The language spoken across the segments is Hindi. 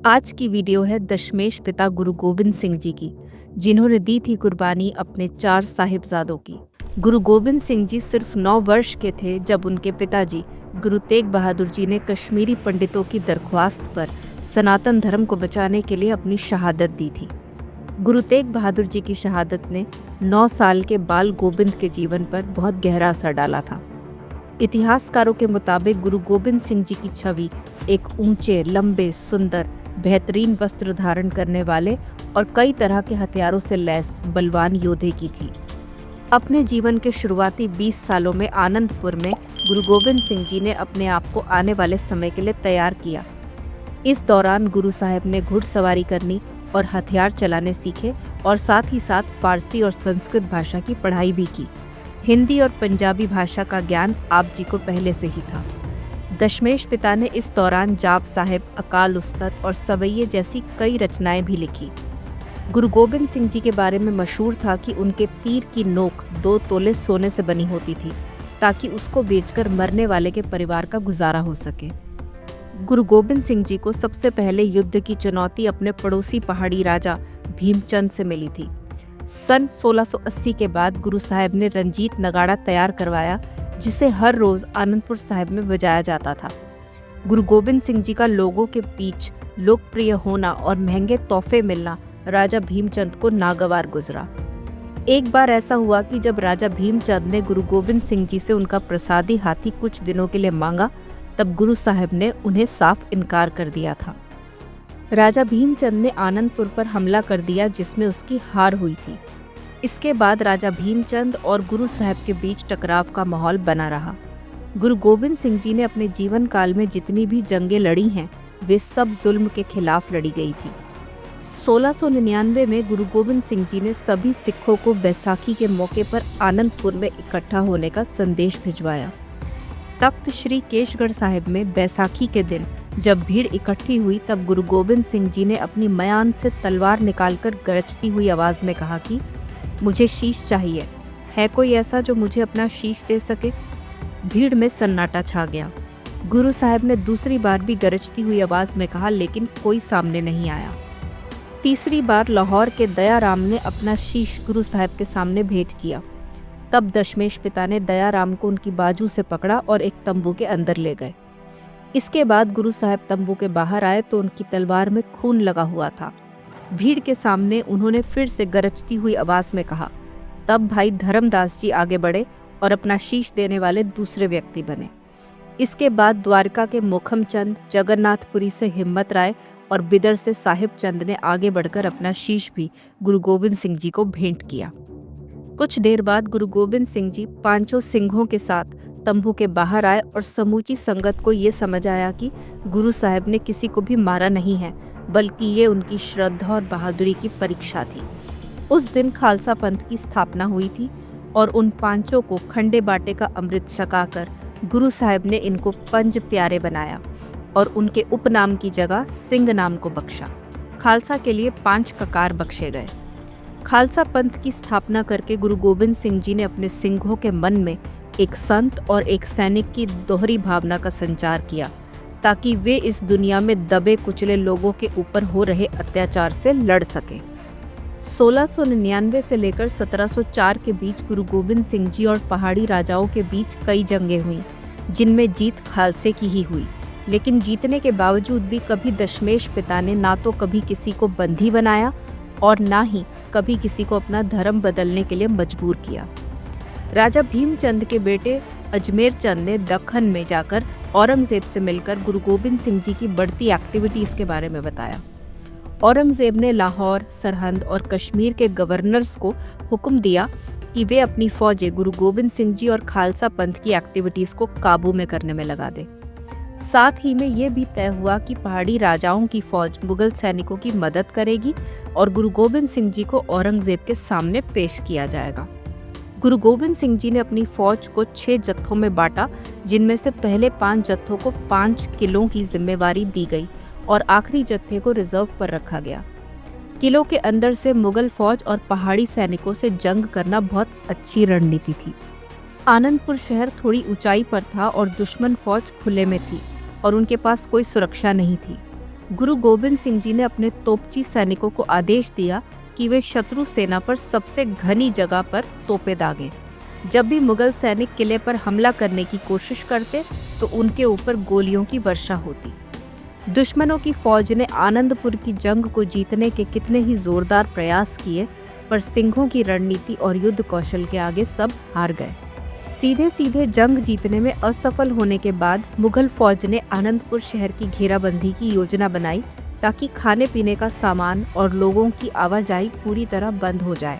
आज की वीडियो है दशमेश पिता गुरु गोबिंद सिंह जी की, जिन्होंने दी थी कुर्बानी अपने 4 साहिबजादों की। गुरु गोबिंद सिंह जी सिर्फ 9 वर्ष के थे जब उनके पिताजी गुरु तेग बहादुर जी ने कश्मीरी पंडितों की दरख्वास्त पर सनातन धर्म को बचाने के लिए अपनी शहादत दी थी। गुरु तेग बहादुर जी की शहादत ने 9 साल के बाल गोबिंद के जीवन पर बहुत गहरा असर डाला था। इतिहासकारों के मुताबिक गुरु गोबिंद सिंह जी की छवि एक ऊंचे, लंबे, सुंदर, बेहतरीन वस्त्र धारण करने वाले और कई तरह के हथियारों से लैस बलवान योद्धे की थी। अपने जीवन के शुरुआती 20 सालों में आनंदपुर में गुरु गोबिंद सिंह जी ने अपने आप को आने वाले समय के लिए तैयार किया। इस दौरान गुरु साहब ने घुड़सवारी करनी और हथियार चलाने सीखे और साथ ही साथ फारसी और संस्कृत भाषा की पढ़ाई भी की। हिंदी और पंजाबी भाषा का ज्ञान आप जी को पहले से ही था। दशमेश पिता ने इस दौरान जाप साहिब, अकाल उस्तत और सवैये जैसी कई रचनाएं भी लिखी। गुरु गोबिंद सिंह जी के बारे में मशहूर था कि उनके तीर की नोक 2 तोले सोने से बनी होती थी, ताकि उसको बेचकर मरने वाले के परिवार का गुजारा हो सके। गुरु गोबिंद सिंह जी को सबसे पहले युद्ध की चुनौती अपने पड़ोसी पहाड़ी राजा भीमचंद से मिली थी। सन 1680 के बाद गुरु साहब ने रंजीत नगाड़ा तैयार करवाया, जिसे हर रोज आनंदपुर साहिब में बजाया जाता था। गुरु गोबिंद सिंह जी का लोगों के बीच लोकप्रिय होना और महंगे तोहफे मिलना राजा भीमचंद को नागवार गुजरा। एक बार ऐसा हुआ कि जब राजा भीमचंद ने गुरु गोबिंद सिंह जी से उनका प्रसादी हाथी कुछ दिनों के लिए मांगा, तब गुरु साहब ने उन्हें साफ इनकार कर दिया था। राजा भीमचंद ने आनंदपुर पर हमला कर दिया, जिसमें उसकी हार हुई थी। इसके बाद राजा भीमचंद और गुरु साहब के बीच टकराव का माहौल बना रहा। गुरु गोबिंद सिंह जी ने अपने जीवन काल में जितनी भी जंगें लड़ी हैं, वे सब जुल्म के खिलाफ लड़ी गई थी। 1699 में गुरु गोबिंद सिंह जी ने सभी सिखों को बैसाखी के मौके पर आनंदपुर में इकट्ठा होने का संदेश भिजवाया। तख्त श्री केशगढ़ साहिब में बैसाखी के दिन जब भीड़ इकट्ठी हुई, तब गुरु गोबिंद सिंह जी ने अपनी मयान से तलवार निकालकर गरजती हुई आवाज में कहा कि मुझे शीश चाहिए, है कोई ऐसा जो मुझे अपना शीश दे सके। भीड़ में सन्नाटा छा गया। गुरु साहब ने दूसरी बार भी गरजती हुई आवाज में कहा, लेकिन कोई सामने नहीं आया। तीसरी बार लाहौर के दयाराम ने अपना शीश गुरु साहब के सामने भेंट किया। तब दशमेश पिता ने दयाराम को उनकी बाजू से पकड़ा और एक तंबू के अंदर ले गए। इसके बाद गुरु साहब तंबू के बाहर आए तो उनकी तलवार में खून लगा हुआ था। भीड़ के सामने उन्होंने फिर से गरजती हुई आवाज में कहा। तब भाई धर्मदास जी आगे बढ़े और अपना शीश देने वाले दूसरे व्यक्ति बने। इसके बाद द्वारका के मोखम चंद, जगन्नाथपुरी से हिम्मत राय और बिदर से साहिब चंद ने आगे बढ़कर अपना शीश भी गुरु गोबिंद सिंह जी को भेंट किया। कुछ देर बाद गुरु गोबिंद सिंह जी 5 सिंहों के साथ तंबू के बाहर आए और समूची संगत को ये समझ आया कि गुरु साहब ने किसी को भी मारा नहीं है, बल्कि ये उनकी श्रद्धा और बहादुरी की परीक्षा थी। उस दिन खालसा पंथ की स्थापना हुई थी और उन 5 को खंडे बाटे का अमृत छकाकर गुरु साहब ने इनको पंज प्यारे बनाया और उनके उपनाम की जगह सिंह नाम को बख्शा। खालसा के लिए 5 ककार बख्शे गए। खालसा पंथ की स्थापना करके गुरु गोबिंद सिंह जी ने अपने सिंहों के मन में एक संत और एक सैनिक की दोहरी भावना का संचार किया, ताकि वे इस दुनिया में दबे कुचले लोगों के ऊपर हो रहे अत्याचार से लड़ सकें। 1699 से लेकर 1704 के बीच गुरु गोबिंद सिंह जी और पहाड़ी राजाओं के बीच कई जंगें हुईं, जिनमें जीत खालसे की ही हुई। लेकिन जीतने के बावजूद भी कभी दशमेश पिता ने ना तो कभी किसी को बंदी बनाया और ना ही कभी किसी को अपना धर्म बदलने के लिए मजबूर किया। राजा भीमचंद के बेटे अजमेर चंद ने दक्खन में जाकर औरंगजेब से मिलकर गुरु गोबिंद सिंह जी की बढ़ती एक्टिविटीज़ के बारे में बताया। औरंगजेब ने लाहौर, सरहंद और कश्मीर के गवर्नर्स को हुक्म दिया कि वे अपनी फौजें गुरु गोबिंद सिंह जी और खालसा पंथ की एक्टिविटीज़ को काबू में करने में लगा दें। साथ ही में ये भी तय हुआ कि पहाड़ी राजाओं की फौज मुगल सैनिकों की मदद करेगी और गुरु गोबिंद सिंह जी को औरंगजेब के सामने पेश किया जाएगा। गुरु गोबिंद सिंह जी ने अपनी फौज को 6 जत्थों में बांटा, जिनमें से पहले 5 जत्थों को 5 किलों की जिम्मेवारी दी गई और आखिरी जत्थे को रिजर्व पर रखा गया। किलों के अंदर से मुगल फौज और पहाड़ी सैनिकों से जंग करना बहुत अच्छी रणनीति थी। आनंदपुर शहर थोड़ी ऊंचाई पर था और दुश्मन फौज खुले में थी और उनके पास कोई सुरक्षा नहीं थी। गुरु गोबिंद सिंह जी ने अपने तोपची सैनिकों को आदेश दिया कि वे शत्रु सेना पर सबसे घनी जगह पर तोपें दागें। जब भी मुगल सैनिक किले पर हमला करने की कोशिश करते तो उनके ऊपर गोलियों की वर्षा होती। दुश्मनों की फौज ने आनंदपुर की जंग को जीतने के कितने ही जोरदार प्रयास किए, पर सिंहों की रणनीति और युद्ध कौशल के आगे सब हार गए। सीधे सीधे जंग जीतने में असफल होने के बाद मुगल फौज ने आनंदपुर शहर की घेराबंदी की योजना बनाई ताकि खाने पीने का सामान और लोगों की आवाजाही पूरी तरह बंद हो जाए।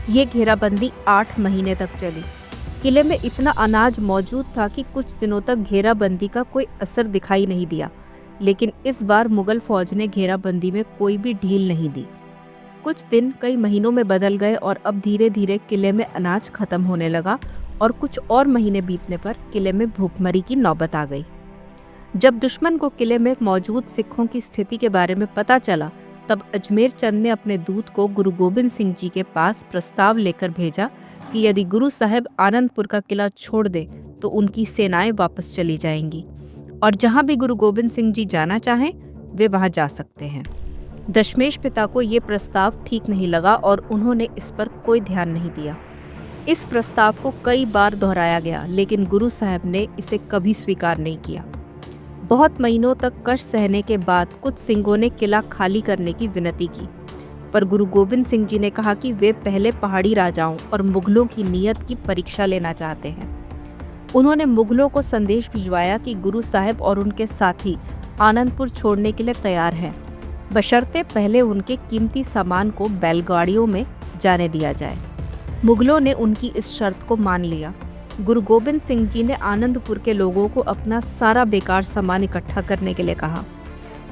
ये घेराबंदी 8 महीने तक चली। किले में इतना अनाज मौजूद था कि कुछ दिनों तक घेराबंदी का कोई असर दिखाई नहीं दिया, लेकिन इस बार मुगल फौज ने घेराबंदी में कोई भी ढील नहीं दी। कुछ दिन कई महीनों में बदल गए और अब धीरे धीरे किले में अनाज खत्म होने लगा और कुछ और महीने बीतने पर किले में भूखमरी की नौबत आ गई। जब दुश्मन को किले में मौजूद सिखों की स्थिति के बारे में पता चला, तब अजमेर चंद ने अपने दूत को गुरु गोबिंद सिंह जी के पास प्रस्ताव लेकर भेजा कि यदि गुरु साहब आनंदपुर का किला छोड़ दे तो उनकी सेनाएं वापस चली जाएंगी और जहां भी गुरु गोबिंद सिंह जी जाना चाहें वे वहां जा सकते हैं। दशमेश पिता को ये प्रस्ताव ठीक नहीं लगा और उन्होंने इस पर कोई ध्यान नहीं दिया। इस प्रस्ताव को कई बार दोहराया गया, लेकिन गुरु साहब ने इसे कभी स्वीकार नहीं किया। बहुत महीनों तक कष्ट सहने के बाद कुछ सिंहों ने किला खाली करने की विनती की, पर गुरु गोबिंद सिंह जी ने कहा कि वे पहले पहाड़ी राजाओं और मुगलों की नीयत की परीक्षा लेना चाहते हैं। उन्होंने मुगलों को संदेश भिजवाया कि गुरु साहब और उनके साथी आनंदपुर छोड़ने के लिए तैयार हैं, बशर्ते पहले उनके कीमती सामान को बैलगाड़ियों में जाने दिया जाए। मुगलों ने उनकी इस शर्त को मान लिया। गुरु गोबिंद सिंह जी ने आनंदपुर के लोगों को अपना सारा बेकार सामान इकट्ठा करने के लिए कहा।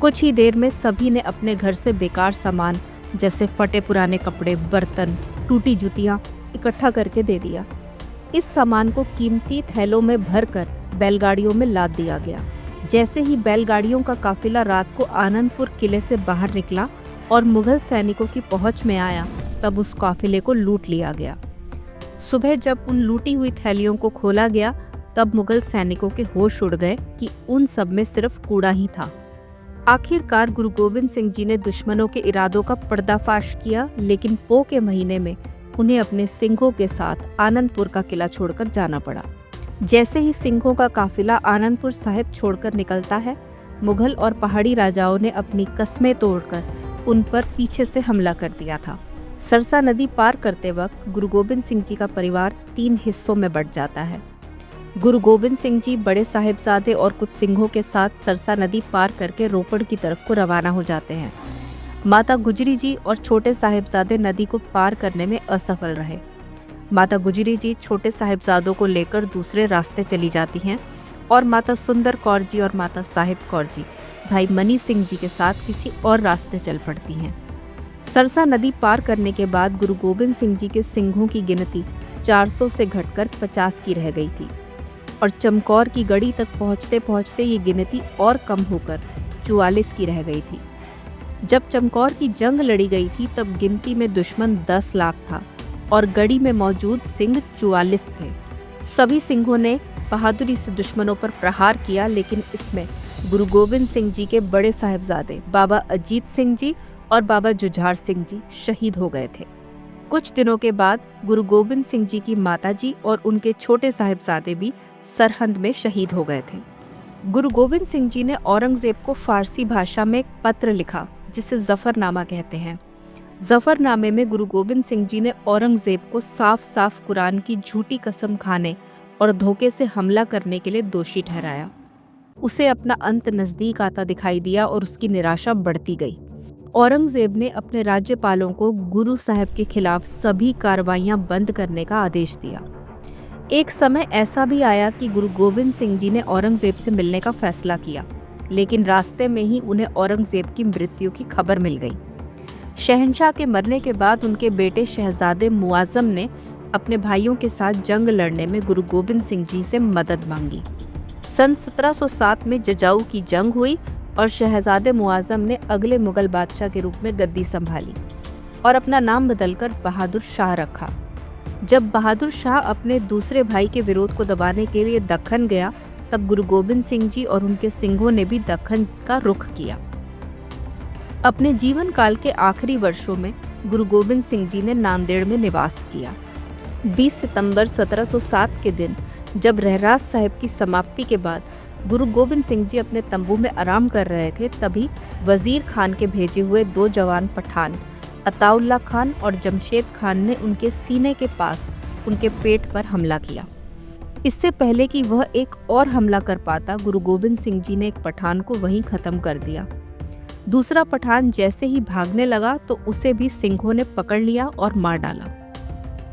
कुछ ही देर में सभी ने अपने घर से बेकार सामान जैसे फटे पुराने कपड़े, बर्तन, टूटी जूतियां इकट्ठा करके दे दिया। इस सामान को कीमती थैलों में भरकर बैलगाड़ियों में लाद दिया गया। जैसे ही बैलगाड़ियों का काफिला रात को आनंदपुर किले से बाहर निकला और मुगल सैनिकों की पहुंच में आया, तब उस काफिले को लूट लिया गया। सुबह जब उन लूटी हुई थैलियों को खोला गया, तब मुगल सैनिकों के होश उड़ गए कि उन सब में सिर्फ कूड़ा ही था। आखिरकार गुरु गोबिंद सिंह जी ने दुश्मनों के इरादों का पर्दाफाश किया, लेकिन पोह के महीने में उन्हें अपने सिंहों के साथ आनंदपुर का किला छोड़कर जाना पड़ा। जैसे ही सिंहों का काफिला आनंदपुर साहिब छोड़कर निकलता है, मुगल और पहाड़ी राजाओं ने अपनी कस्में तोड़कर उन पर पीछे से हमला कर दिया था। सरसा नदी पार करते वक्त गुरु गोबिंद सिंह जी का परिवार 3 हिस्सों में बंट जाता है। गुरु गोबिंद सिंह जी बड़े साहिबजादे और कुछ सिंहों के साथ सरसा नदी पार करके रोपड़ की तरफ को रवाना हो जाते हैं। माता गुजरी जी और छोटे साहिबजादे नदी को पार करने में असफल रहे। माता गुजरी जी छोटे साहिबजादों को लेकर दूसरे रास्ते चली जाती हैं और माता सुंदर कौर जी और माता साहिब कौर जी भाई मनी सिंह जी के साथ किसी और रास्ते चल पड़ती हैं। सरसा नदी पार करने के बाद गुरु गोबिंद सिंह जी के सिंहों की गिनती 400 से घटकर 50 की रह गई थी और चमकौर की गढ़ी तक पहुंचते पहुंचते ये गिनती और कम होकर 44 की रह गई थी। जब चमकौर की जंग लड़ी गई थी तब गिनती में दुश्मन 10 लाख था और गढ़ी में मौजूद सिंह 44 थे। सभी सिंहों ने बहादुरी से दुश्मनों पर प्रहार किया, लेकिन इसमें गुरु गोबिंद सिंह जी के बड़े साहिबजादे बाबा अजीत सिंह जी और बाबा जुझार सिंह जी शहीद हो गए थे। कुछ दिनों के बाद गुरु गोबिंद सिंह जी की माताजी और उनके छोटे साहिबजादे भी सरहंद में शहीद हो गए थे। गुरु गोबिंद सिंह जी ने औरंगजेब को फारसी भाषा में एक पत्र लिखा जिसे जफरनामा कहते हैं। जफरनामे में गुरु गोबिंद सिंह जी ने औरंगजेब को साफ साफ कुरान की झूठी कसम खाने और धोखे से हमला करने के लिए दोषी ठहराया। उसे अपना अंत नजदीक आता दिखाई दिया और उसकी निराशा बढ़ती गई। औरंगजेब ने अपने राज्यपालों को गुरु साहब के खिलाफ सभी कार्रवाइयां बंद करने का आदेश दिया। एक समय ऐसा भी आया कि गुरु गोबिंद सिंह जी ने औरंगजेब से मिलने का फैसला किया, लेकिन रास्ते में ही उन्हें औरंगजेब की मृत्यु की खबर मिल गई। शहंशाह के मरने के बाद उनके बेटे शहजादे मुआज़म ने अपने भाइयों के साथ जंग लड़ने में गुरु गोबिंद सिंह जी से मदद मांगी। सन 1707 में जजाऊ की जंग हुई और शहजादे मुआज़म ने अगले मुगल बादशाह के रूप में गद्दी संभाली और अपना नाम बदलकर बहादुर शाह रखा। जब बहादुर शाह अपने दूसरे भाई के विरोध को दबाने के लिए दक्खन गया, तब गुरु गोबिंद सिंह जी और उनके सिंहों ने भी दक्खन का रुख किया। अपने जीवन काल के आखिरी वर्षों में गुरु गोबिंद सिंह जी ने नांदेड़ में निवास किया। 20 सितंबर 1707 के दिन जब रहरास साहिब की समाप्ति के बाद गुरु गोबिंद सिंह जी अपने तंबू में आराम कर रहे थे, तभी वजीर खान के भेजे हुए 2 जवान पठान अताउल्ला खान और जमशेद खान ने उनके सीने के पास उनके पेट पर हमला किया। इससे पहले कि वह एक और हमला कर पाता, गुरु गोबिंद सिंह जी ने एक पठान को वहीं खत्म कर दिया। दूसरा पठान जैसे ही भागने लगा तो उसे भी सिंहों ने पकड़ लिया और मार डाला।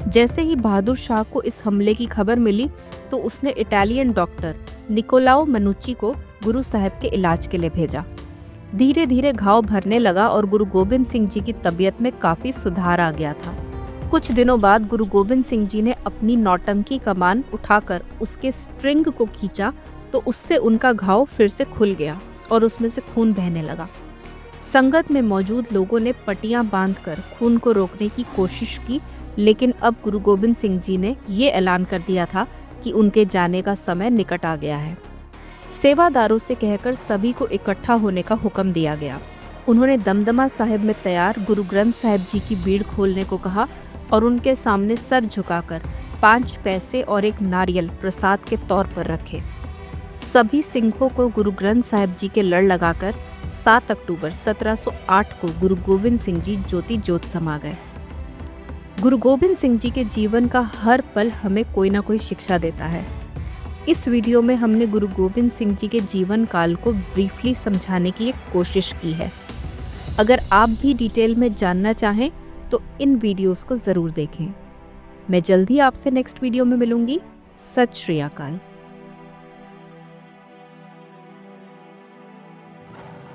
जैसे ही बहादुर शाह को इस हमले की खबर मिली तो उसने इटालियन डॉक्टर निकोलाओ मनुच्ची को गुरु साहब के इलाज के लिए भेजा। धीरे धीरे घाव भरने लगा और गुरु गोबिंद सिंह जी की तबीयत में काफी सुधार आ गया था। कुछ दिनों बाद गुरु गोबिंद सिंह जी ने अपनी नौटंकी कमान उठाकर उसके स्ट्रिंग को खींचा तो उससे उनका घाव फिर से खुल गया और उसमें से खून बहने लगा। संगत में मौजूद लोगों ने पट्टियां बांधकर खून को रोकने की कोशिश की, लेकिन अब गुरु गोबिंद सिंह जी ने ये ऐलान कर दिया था कि उनके जाने का समय निकट आ गया है। सेवादारों से कहकर सभी को इकट्ठा होने का हुक्म दिया गया। उन्होंने दमदमा साहिब में तैयार गुरु ग्रंथ साहिब जी की भीड़ खोलने को कहा और उनके सामने सर झुकाकर 5 पैसे और एक नारियल प्रसाद के तौर पर रखे। सभी सिंहों को गुरु ग्रंथ साहिब जी के लड़ लगाकर 7 अक्टूबर 1708 को गुरु गोबिंद सिंह जी ज्योति ज्योत समा गए। गुरु गोबिंद सिंह जी के जीवन का हर पल हमें कोई ना कोई शिक्षा देता है। इस वीडियो में हमने गुरु गोबिंद सिंह जी के जीवन काल को ब्रीफली समझाने की एक कोशिश की है। अगर आप भी डिटेल में जानना चाहें तो इन वीडियोस को ज़रूर देखें। मैं जल्दी आपसे नेक्स्ट वीडियो में मिलूंगी। सत श्री अकाल।